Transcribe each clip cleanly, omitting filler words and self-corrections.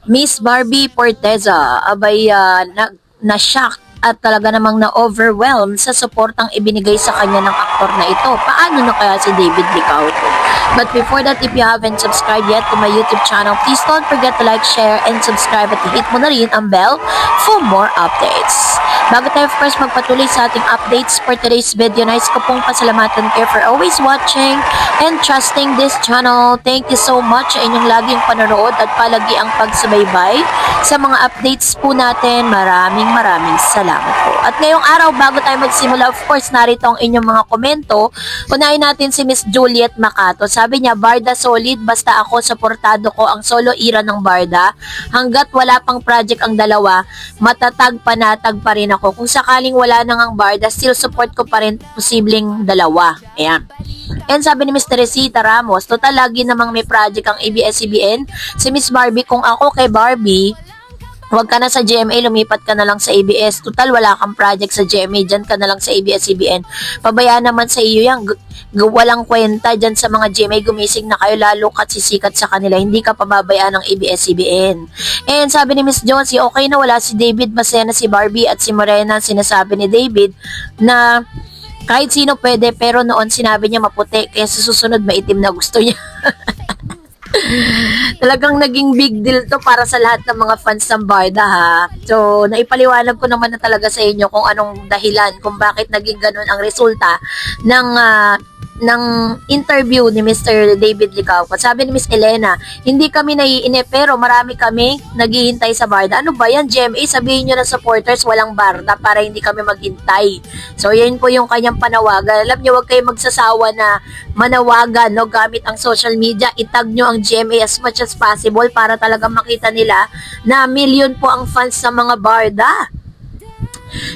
Miss Barbie Forteza, abay na-shock at talaga namang na-overwhelm sa suportang ibinigay sa kanya ng aktor na ito. Paano na kaya si David Licauco? But before that, if you haven't subscribed yet to my YouTube channel, please don't forget to like, share, and subscribe at hit mo na rin ang bell for more updates. Bago tayo of course magpatuloy sa ating updates for today's video, nais ko pong pasalamatan kayo for always watching and trusting this channel. Thank you so much sa inyong laging panonood at palagi ang pagsubaybay sa mga updates po natin. Maraming salamat po. At ngayong araw, bago tayo magsimula, of course, narito ang inyong mga komento. Unahin natin si Miss Juliet Macato. Sabi niya, Barda solid, basta ako, suportado ko ang solo era ng Barda. Hanggat wala pang project ang dalawa, matatag panatag pa rin ako. Kung sakaling wala nang ang Barda, still support ko pa rin posibleng dalawa. Ayan. And sabi ni Miss Teresita Ramos, total lagi namang may project ang ABS-CBN. Si Miss Barbie, kung ako kay Barbie, huwag ka na sa GMA, lumipat ka na lang sa ABS. Total, wala kang project sa GMA, dyan ka na lang sa ABS-CBN. Pabayaan naman sa iyo yan. Walang kwenta dyan sa mga GMA, gumising na kayo, lalo kat sisikat sa kanila. Hindi ka pababayaan ng ABS-CBN. And sabi ni Miss Jonesy, okay na wala si David, masaya na si Barbie at si Morena. Sinasabi ni David na kahit sino pwede, pero noon sinabi niya maputi, kaya sa susunod maitim na gusto niya. Talagang naging big deal to para sa lahat ng mga fans ng Barda, ha. So, naipaliwanag ko naman na talaga sa inyo kung anong dahilan, kung bakit naging ganun ang resulta ng interview ni Mr. David Licauco. Sabi ni Miss Elena, hindi kami naiinip pero marami kami naghihintay sa Barda. Ano ba yan, GMA? Sabihin nyo na supporters walang Barda para hindi kami maghintay. So, yun po yung kanyang panawagan. Alam nyo, huwag kayo magsasawa na manawagan, no, gamit ang social media. Itag nyo ang GMA as much as possible para talaga makita nila na million po ang fans sa mga Barda.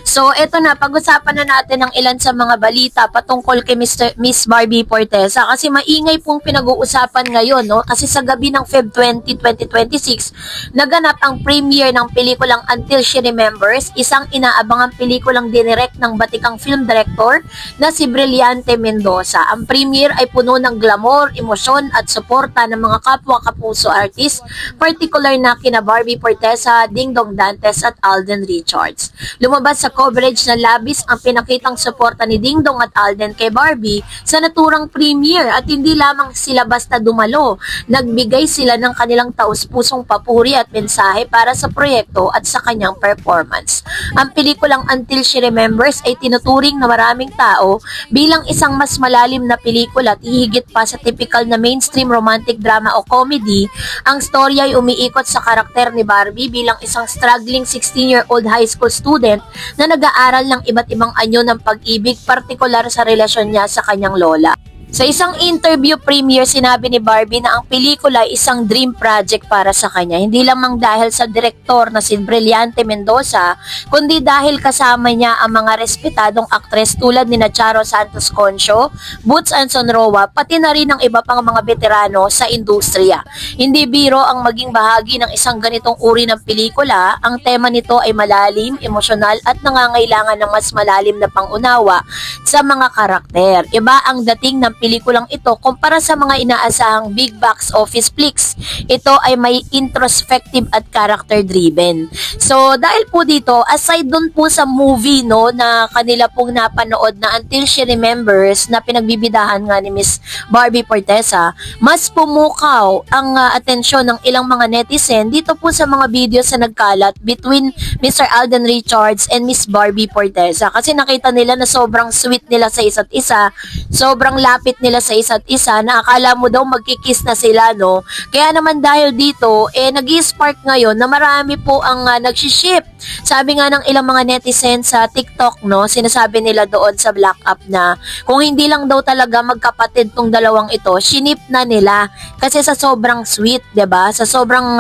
So, eto na, pag-usapan na natin ang ilan sa mga balita patungkol kay Miss Barbie Forteza kasi maingay pong pinag-uusapan ngayon, no? Kasi sa gabi ng Feb 20, 2026, naganap ang premiere ng pelikulang Until She Remembers, isang inaabangang pelikulang dinirect ng batikang film director na si Brillante Mendoza. Ang premiere ay puno ng glamour, emosyon at suporta ng mga kapwa-kapuso artist, particular na kina Barbie Forteza, Dingdong Dantes at Alden Richards. Lumabas sa coverage na labis ang pinakitang suporta ni Dingdong at Alden kay Barbie sa naturang premiere at hindi lamang sila basta dumalo, nagbigay sila ng kanilang taus-pusong papuri at mensahe para sa proyekto at sa kanyang performance. Ang pelikulang Until She Remembers ay tinuturing na maraming tao bilang isang mas malalim na pelikula at higit pa sa typical na mainstream romantic drama o comedy. Ang storya ay umiikot sa karakter ni Barbie bilang isang struggling 16-year-old high school student na nag-aaral ng iba't ibang anyo ng pag-ibig, partikular sa relasyon niya sa kanyang lola. Sa isang interview premiere, sinabi ni Barbie na ang pelikula ay isang dream project para sa kanya. Hindi lamang dahil sa direktor na si Brillante Mendoza, kundi dahil kasama niya ang mga respetadong aktres tulad ni Charo Santos Concho, Boots Anson Roa, pati na rin ang iba pang mga veterano sa industriya. Hindi biro ang maging bahagi ng isang ganitong uri ng pelikula. Ang tema nito ay malalim, emosyonal at nangangailangan ng mas malalim na pangunawa sa mga karakter. Iba ang dating ng pelikulang ito kumpara sa mga inaasahang big box office flicks. Ito ay may introspective at character driven. So dahil po dito, aside dun po sa movie, no, na kanila pong napanood na Until She Remembers na pinagbibidahan nga ni Miss Barbie Forteza, mas pumukaw ang atensyon ng ilang mga netizen dito po sa mga videos na nagkalat between Mr. Alden Richards and Miss Barbie Forteza kasi nakita nila na sobrang sweet nila sa isa't isa, sobrang lapit nila sa isa't isa na akala mo daw magkikiss na sila, no? Kaya naman dahil dito, nag-i-spark ngayon na marami po ang nagsiship. Sabi nga ng ilang mga netizens sa TikTok, no, sinasabi nila doon sa Black Up na kung hindi lang daw talaga magkapatid tong dalawang ito, shinip na nila kasi sa sobrang sweet, 'di ba? Sa sobrang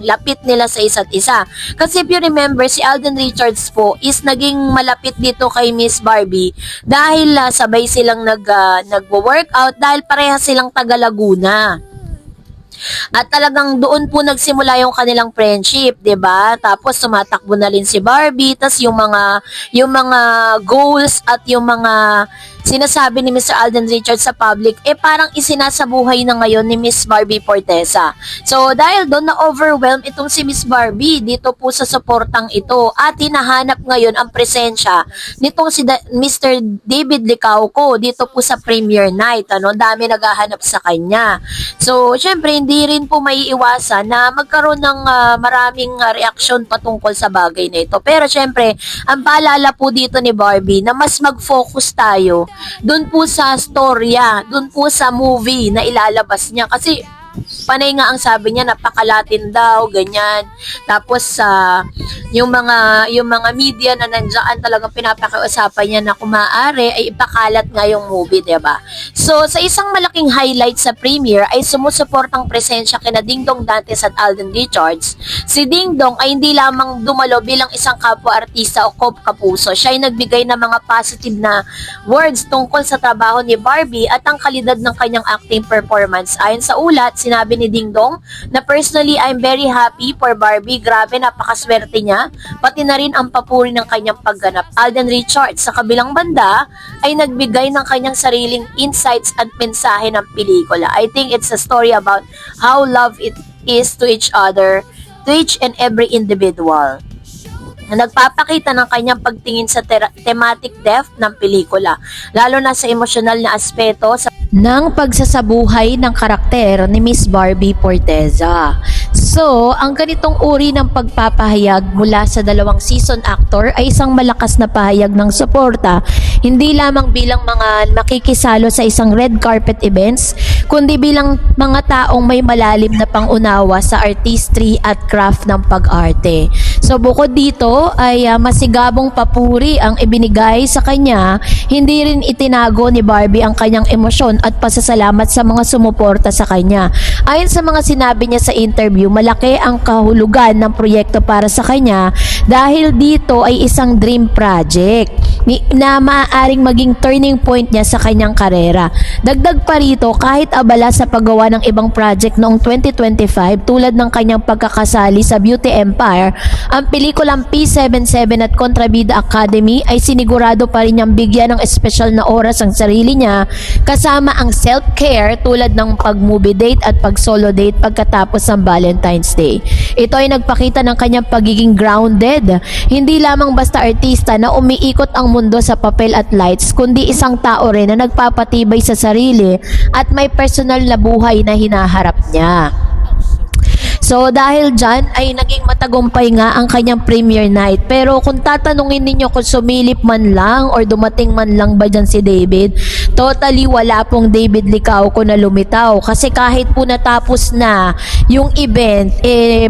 lapit nila sa isa't isa. Kasi if you remember, si Alden Richards po is naging malapit dito kay Miss Barbie dahil sabay silang nagwo-workout dahil parehas silang taga Laguna. At talagang doon po nagsimula yung kanilang friendship, 'di ba? Tapos tumatakbo na rin si Barbie, tas yung mga goals at yung mga sinasabi ni Mr. Alden Richards sa public, parang isinasabuhay na ngayon ni Miss Barbie Forteza. So dahil doon na-overwhelm itong si Miss Barbie dito po sa suportang ito at hinahanap ngayon ang presensya nitong si Mr. David Licauco dito po sa premiere night. Dami naghahanap sa kanya. So syempre hindi rin po maiiwasan na magkaroon ng maraming reaksyon patungkol sa bagay na ito. Pero syempre, ang paalala po dito ni Barbie na mas mag-focus tayo dun po sa storya, dun po sa movie na ilalabas niya. Kasi panay nga ang sabi niya, napakalatin daw, ganyan. Tapos yung mga media na nandiyan talagang pinapakiusapan niya na kung maaari ay ipakalat nga yung movie, 'di ba? So sa isang malaking highlight sa premiere ay sumusuportang presensya kina Ding Dong Dantes at Alden Richards. Si Ding Dong ay hindi lamang dumalo bilang isang kapwa-artista o kapuso. Siya ay nagbigay ng mga positive na words tungkol sa trabaho ni Barbie at ang kalidad ng kanyang acting performance. Ayon sa ulat, sinabi ni Ding Dong na personally I'm very happy for Barbie. Grabe, napakaswerte niya. Pati na rin ang papuri ng kanyang pagganap. Alden Richards sa kabilang banda ay nagbigay ng kanyang sariling insights at mensahe ng pelikula. I think it's a story about how love it is to each other, to each and every individual. Nagpapakita ng kanyang pagtingin sa thematic depth ng pelikula, lalo na sa emosyonal na aspeto ng pagsasabuhay ng karakter ni Miss Barbie Forteza. So, ang ganitong uri ng pagpapahayag mula sa dalawang season actor ay isang malakas na pahayag ng suporta, hindi lamang bilang mga nakikisalo sa isang red carpet events, kundi bilang mga taong may malalim na pangunawa sa artistry at craft ng pag-arte. So bukod dito ay masigabong papuri ang ibinigay sa kanya, hindi rin itinago ni Barbie ang kanyang emosyon at pasasalamat sa mga sumuporta sa kanya. Ayon sa mga sinabi niya sa interview, malaki ang kahulugan ng proyekto para sa kanya dahil dito ay isang dream project na maaaring maging turning point niya sa kanyang karera. Dagdag pa rito, kahit abala sa paggawa ng ibang project noong 2025 tulad ng kanyang pagkakasali sa Beauty Empire, ang pelikulang P77 at Kontrabida Academy ay sinigurado pa rin niyang bigyan ng espesyal na oras ang sarili niya kasama ang self-care tulad ng pag-movie date at pag-solo date pagkatapos ng Valentine's Day. Ito ay nagpakita ng kanyang pagiging grounded, hindi lamang basta artista na umiikot ang mundo sa papel at lights, kundi isang tao rin na nagpapatibay sa sarili at may personal na buhay na hinaharap niya. So dahil dyan ay naging matagumpay nga ang kanyang premiere night. Pero kung tatanungin ninyo kung sumilip man lang or dumating man lang ba dyan si David, totally wala pong David Licauco na lumitaw. Kasi kahit po natapos na yung event,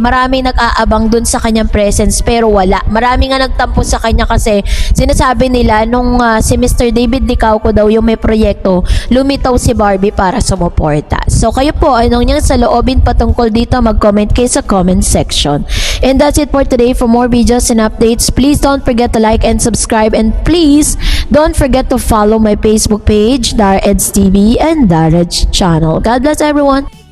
maraming nag-aabang dun sa kanyang presence pero wala. Marami nga nagtampo sa kanya kasi sinasabi nila nung si Mr. David Licauco daw yung may proyekto, lumitaw si Barbie para sumuporta. So kayo po, anong niyang sa loobin patungkol dito, mag-comment kayo sa comment section. And that's it for today. For more videos and updates, please don't forget to like and subscribe, and please don't forget to follow my Facebook page, Dara Eds TV and Dara Channel. God bless everyone.